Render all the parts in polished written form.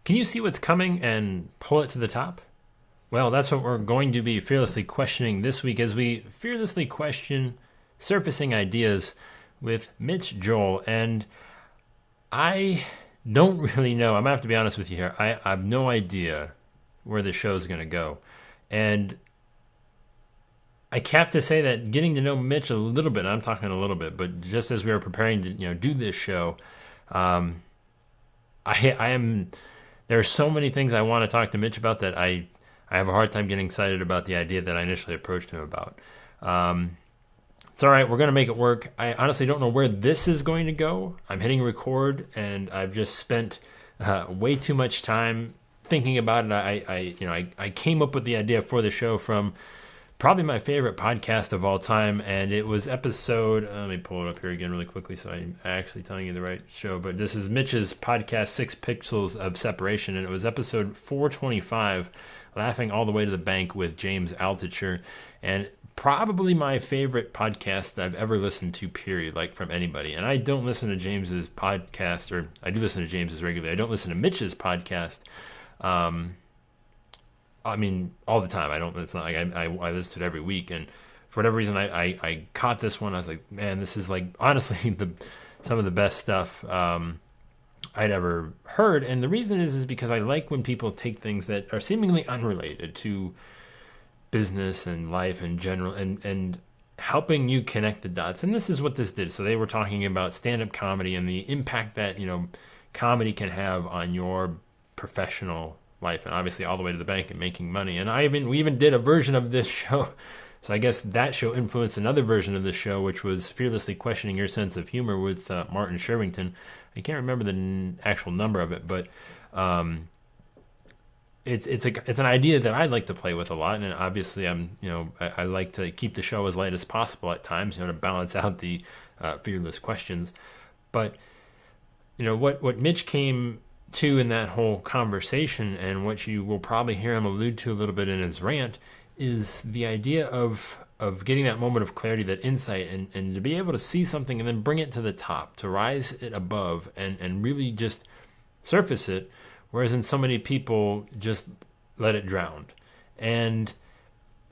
Can you see what's coming and pull it to the top? Well, that's what we're going to be fearlessly questioning this week as we fearlessly question surfacing ideas with Mitch Joel. And I don't really know. I'm going to have to be honest with you here. I have no idea where the show is going to go. And I have to say that getting to know Mitch a little bit, I'm talking a little bit, but just as we were preparing to do this show, I am there are so many things I want to talk to Mitch about that I have a hard time getting excited about the idea that I initially approached him about. It's all right. We're going to make it work. I honestly don't know where this is going to go. I'm hitting record, and I've just spent way too much time thinking about it. I came up with the idea for the show from probably my favorite podcast of all time, and it was episode, let me pull it up here again really quickly so I'm actually telling you the right show, but this is Mitch's podcast, 6 Pixels of Separation, and it was episode 425, Laughing All the Way to the Bank with James Altucher, and probably my favorite podcast I've ever listened to, period, like from anybody. And I don't listen to James's podcast, or I do listen to James's regularly. I don't listen to Mitch's podcast. I mean, all the time. I don't. It's not like I listen to it every week. And for whatever reason, I caught this one. I was like, man, this is like honestly some of the best stuff I'd ever heard. And the reason is because I like when people take things that are seemingly unrelated to business and life in general, and helping you connect the dots. And this is what this did. So they were talking about stand-up comedy and the impact that comedy can have on your professional life, and obviously all the way to the bank and making money. And we even did a version of this show. So I guess that show influenced another version of this show, which was Fearlessly Questioning Your Sense of Humor with Martin Shervington. I can't remember the actual number of it, but it's an idea that I'd like to play with a lot. And obviously I like to keep the show as light as possible at times, to balance out the fearless questions. But what Mitch came to in that whole conversation, and what you will probably hear him allude to a little bit in his rant, is the idea of getting that moment of clarity, that insight, and to be able to see something and then bring it to the top, to rise it above and really just surface it, whereas in so many people just let it drown. And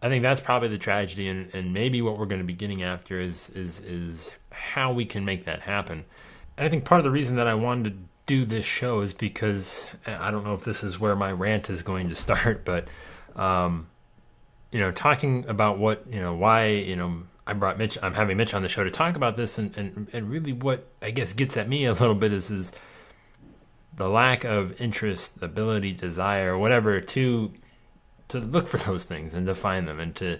I think that's probably the tragedy, and maybe what we're going to be getting after is how we can make that happen. And I think part of the reason that I wanted to do this show is because I don't know if this is where my rant is going to start, but talking about why I brought Mitch, I'm having Mitch on the show to talk about this, and really what I guess gets at me a little bit is the lack of interest, ability, desire, whatever, to look for those things and to find them, and to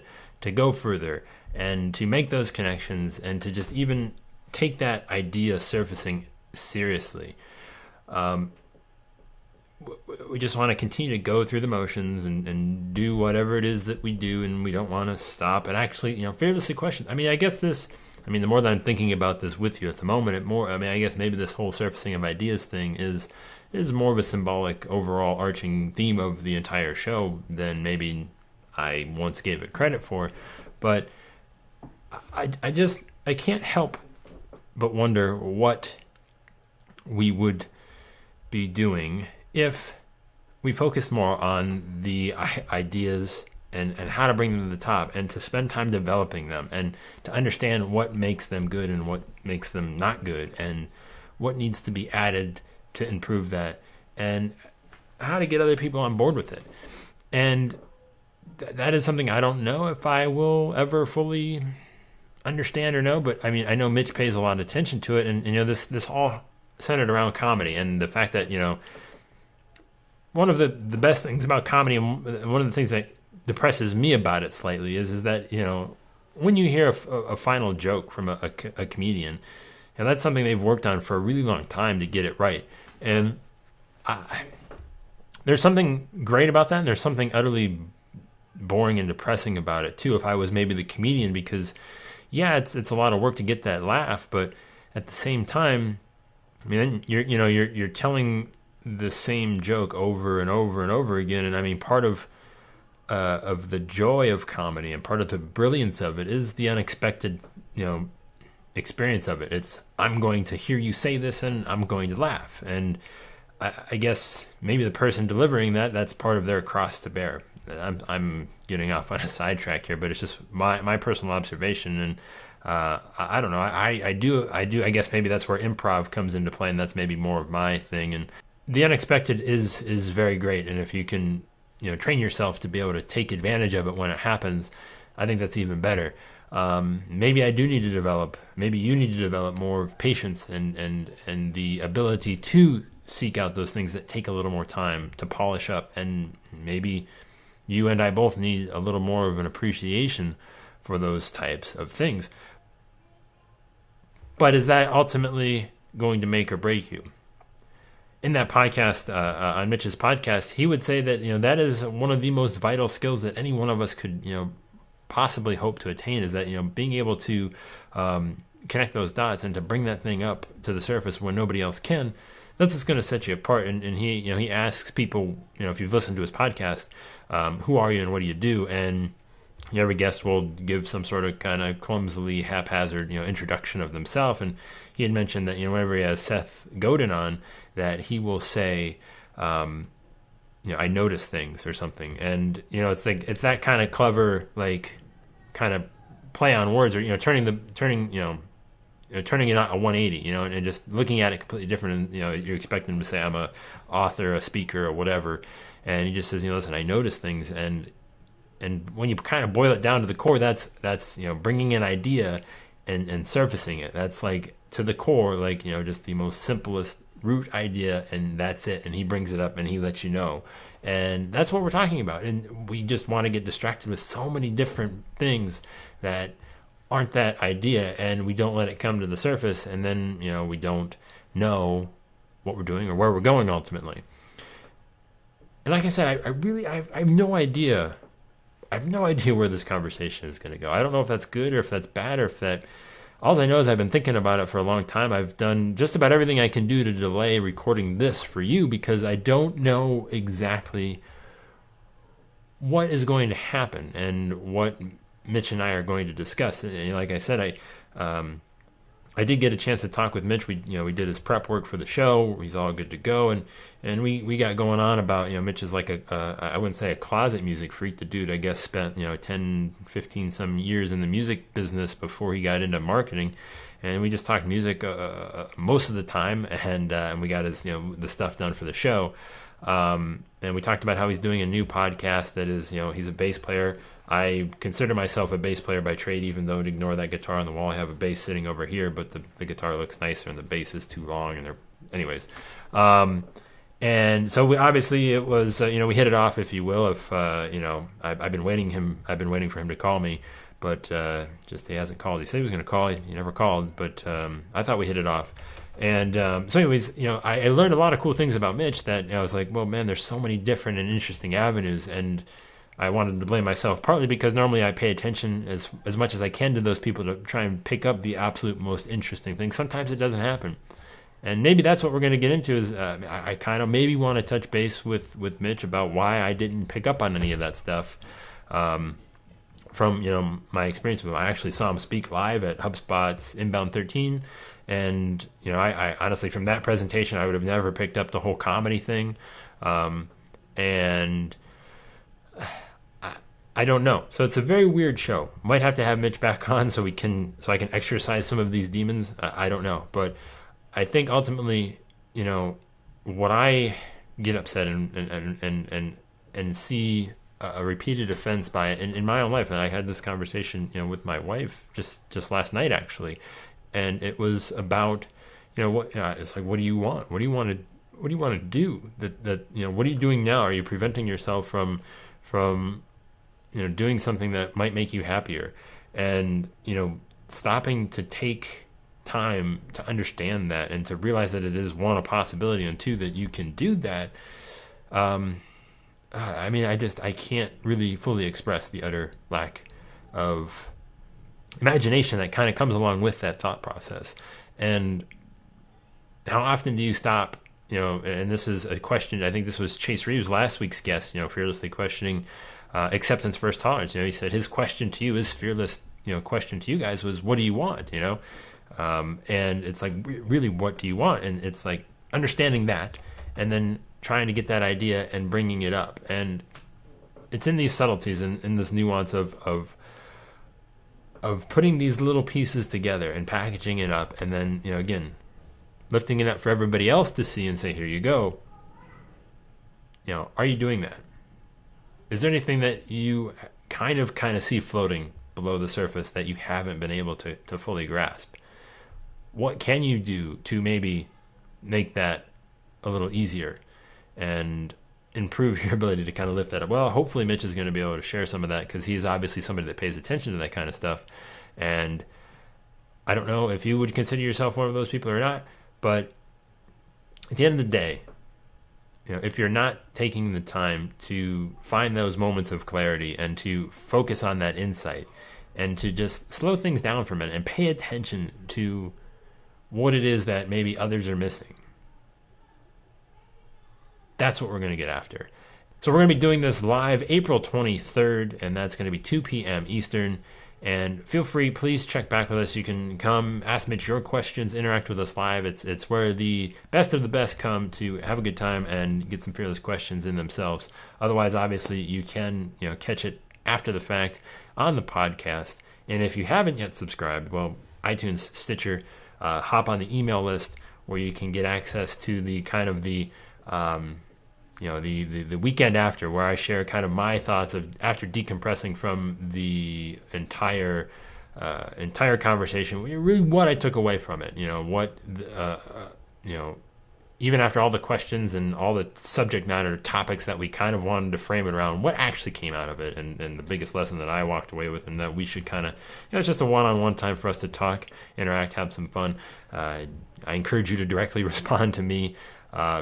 go further and to make those connections, and to just even take that idea surfacing seriously. We just want to continue to go through the motions and do whatever it is that we do, and we don't want to stop and actually, fearlessly question. I guess the more that I'm thinking about this with you at the moment, I guess maybe this whole surfacing of ideas thing is more of a symbolic overall arching theme of the entire show than maybe I once gave it credit for. But I can't help but wonder what we would be doing if we focus more on the ideas and how to bring them to the top, and to spend time developing them, and to understand what makes them good and what makes them not good, and what needs to be added to improve that, and how to get other people on board with it. And that is something I don't know if I will ever fully understand or know, but I know Mitch pays a lot of attention to it, and this all centered around comedy, and the fact that one of the best things about comedy, and one of the things that depresses me about it slightly, is that when you hear a final joke from a comedian, and that's something they've worked on for a really long time to get it right, and there's something great about that, and there's something utterly boring and depressing about it too, if I was maybe the comedian, because it's a lot of work to get that laugh, but at the same time, then you're telling the same joke over and over and over again. And part of the joy of comedy, and part of the brilliance of it, is the unexpected experience of it. It's, I'm going to hear you say this and I'm going to laugh. And I guess maybe the person delivering that's part of their cross to bear. I'm getting off on a sidetrack here, but it's just my personal observation, and I don't know. I do. I guess maybe that's where improv comes into play, and that's maybe more of my thing. And the unexpected is very great, and if you can, train yourself to be able to take advantage of it when it happens, I think that's even better. Maybe I do need to develop. Maybe you need to develop more of patience and the ability to seek out those things that take a little more time to polish up, and maybe you and I both need a little more of an appreciation for those types of things. But is that ultimately going to make or break you? In that podcast, on Mitch's podcast, he would say that that is one of the most vital skills that any one of us could possibly hope to attain, is that being able to connect those dots and to bring that thing up to the surface when nobody else can. That's what's going to set you apart. And he he asks people, if you've listened to his podcast, who are you and what do you do? And every guest will give some sort of kind of clumsily haphazard introduction of themselves. And he had mentioned that whenever he has Seth Godin on, that he will say, I notice things or something. And it's like it's that kind of clever, like, kind of play on words, or turning it a 180, and just looking at it completely different. And you're expecting him to say, I'm a author, a speaker, or whatever, and he just says, listen, I notice things. And when you kind of boil it down to the core, that's bringing an idea and surfacing it. That's like to the core, like just the most simplest root idea, and that's it. And he brings it up and he lets you know, and that's what we're talking about. And we just want to get distracted with so many different things that aren't that idea, and we don't let it come to the surface, and then we don't know what we're doing or where we're going ultimately. And like I said, I have no idea. I have no idea where this conversation is going to go. I don't know if that's good or if that's bad, or if that. All I know is I've been thinking about it for a long time. I've done just about everything I can do to delay recording this for you, because I don't know exactly what is going to happen and what Mitch and I are going to discuss. And like I said, I did get a chance to talk with Mitch. We did his prep work for the show. He's all good to go, and we got going on about Mitch is like I wouldn't say a closet music freak. The dude, I guess, spent 10, 15 some years in the music business before he got into marketing, and we just talked music most of the time, and we got his the stuff done for the show, and we talked about how he's doing a new podcast that is he's a bass player. I consider myself a bass player by trade, even though, to ignore that guitar on the wall, I have a bass sitting over here, but the guitar looks nicer and the bass is too long. And anyways. And so obviously it was, we hit it off, if you will. If I've been waiting for him to call me, but just he hasn't called. He said he was going to call. He never called, but I thought we hit it off. And so anyways, I learned a lot of cool things about Mitch that I was like, well, man, there's so many different and interesting avenues. And I wanted to blame myself, partly because normally I pay attention as much as I can to those people to try and pick up the absolute most interesting things. Sometimes it doesn't happen. And maybe that's what we're going to get into is I kind of maybe want to touch base with Mitch about why I didn't pick up on any of that stuff from my experience with him. I actually saw him speak live at HubSpot's Inbound 13. And, I honestly, from that presentation, I would have never picked up the whole comedy thing. And I don't know. So it's a very weird show. Might have to have Mitch back on so I can exercise some of these demons. I don't know. But I think ultimately, what I get upset and see a repeated offense by it in my own life. And I had this conversation, with my wife just last night, actually. And it was about, it's like, what do you want? What do you want to do? What are you doing now? Are you preventing yourself from doing something that might make you happier? And, stopping to take time to understand that and to realize that it is, one, a possibility, and two, that you can do that. I can't really fully express the utter lack of imagination that kind of comes along with that thought process. And how often do you stop, and this is a question, I think this was Chase Reeves, last week's guest, fearlessly questioning acceptance versus tolerance. He said his question to you, his fearless, question to you guys was, what do you want? And it's like, really, what do you want? And it's like understanding that and then trying to get that idea and bringing it up. And it's in these subtleties and in this nuance of putting these little pieces together and packaging it up, and then, again, lifting it up for everybody else to see and say, here you go. Are you doing that? Is there anything that you kind of see floating below the surface that you haven't been able to fully grasp? What can you do to maybe make that a little easier and improve your ability to kind of lift that up? Well, hopefully Mitch is going to be able to share some of that, because he's obviously somebody that pays attention to that kind of stuff. And I don't know if you would consider yourself one of those people or not, but at the end of the day, if you're not taking the time to find those moments of clarity and to focus on that insight and to just slow things down for a minute and pay attention to what it is that maybe others are missing, that's what we're going to get after. So we're going to be doing this live April 23rd, and that's going to be 2 p.m. Eastern. And feel free, please check back with us. You can come, ask Mitch your questions, interact with us live. It's where the best of the best come to have a good time and get some fearless questions in themselves. Otherwise, obviously, you can catch it after the fact on the podcast. And if you haven't yet subscribed, well, iTunes, Stitcher, hop on the email list where you can get access to the kind of the weekend after, where I share kind of my thoughts of after decompressing from the entire conversation, really what I took away from it. Even after all the questions and all the subject matter topics that we kind of wanted to frame it around, what actually came out of it, and the biggest lesson that I walked away with, and that we should kind of, it's just a one-on-one time for us to talk, interact, have some fun. I encourage you to directly respond to me,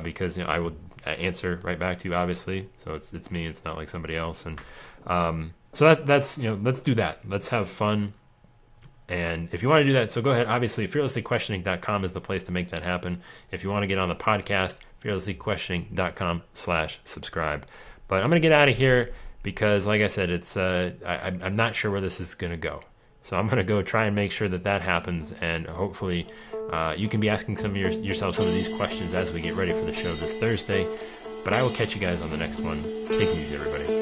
because I will answer right back to you, obviously. So it's me, it's not like somebody else. And so that's let's do that. Let's have fun. And if you want to do that, so go ahead. Obviously, fearlesslyquestioning.com is the place to make that happen. If you want to get on the podcast, fearlesslyquestioning.com/subscribe. But I'm going to get out of here because, like I said, it's I'm not sure where this is going to go. So I'm going to go try and make sure that happens, and hopefully you can be asking yourself some of these questions as we get ready for the show this Thursday. But I will catch you guys on the next one. Take it easy, everybody.